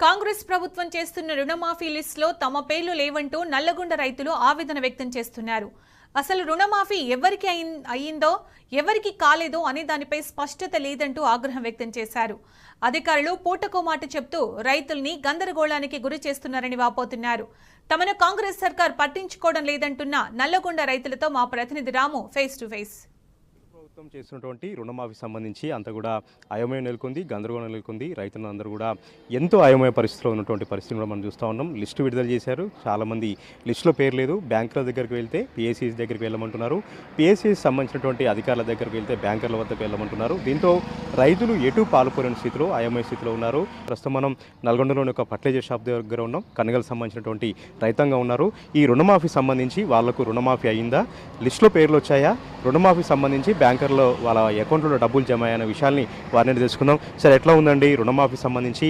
కాంగ్రెస్ ప్రభుత్వం చేస్తున్న రుణమాఫీ లిస్టులో తమ పేర్లు లేవంటూ నల్లగొండ రైతులు ఆవేదన వ్యక్తం చేస్తున్నారు. అసలు రుణమాఫీ ఎవరికి అయిందో ఎవరికి కాలేదో అనే దానిపై స్పష్టత లేదంటూ ఆగ్రహం వ్యక్తం చేశారు. అధికారులు పూటకో మాట చెప్తూ రైతుల్ని గందరగోళానికి గురి చేస్తున్నారని వాపోతున్నారు. తమను కాంగ్రెస్ సర్కార్ పట్టించుకోవడం లేదంటున్న నల్లగొండ రైతులతో మా ప్రతినిధి రాము ఫేస్ టు ఫేస్. ప్రభుత్వం చేస్తున్నటువంటి రుణమాఫీ సంబంధించి అంతా కూడా అయోమయం నెలకొంది, గందరగోళం నెలకొంది. రైతులందరూ కూడా ఎంతో అయోమయ పరిస్థితిలో ఉన్నటువంటి పరిస్థితిని కూడా మనం చూస్తూ ఉన్నాం. లిస్టు విడుదల చేశారు, చాలామంది లిస్టులో పేరు లేదు. బ్యాంకుల దగ్గరికి వెళ్తే పిఎస్సిస్ దగ్గరికి వెళ్ళమంటున్నారు, పిఎస్సిస్ సంబంధించినటువంటి అధికారుల దగ్గరికి వెళ్తే బ్యాంకర్ల వద్దకు వెళ్ళమంటున్నారు. దీంతో రైతులు ఎటు పాల్పోలేని స్థితిలో అయోమయ స్థితిలో ఉన్నారు. ప్రస్తుతం మనం నల్గొండలోని ఒక ఫర్టిలైజర్ షాప్ దగ్గర ఉన్నాం. కనగల్ సంబంధించినటువంటి రైతాంగం ఉన్నారు. ఈ రుణమాఫీ సంబంధించి వాళ్లకు రుణమాఫీ అయిందా, లిస్టులో పేర్లు వచ్చాయా, రుణమాఫీ సంబంధించి బ్యాంకర్లో వాళ్ళ అకౌంట్లో డబ్బులు జమ అయ్యన్న విషయాల్ని వారిని తెలుసుకుందాం. సార్, ఎట్లా ఉందండి రుణమాఫీ సంబంధించి?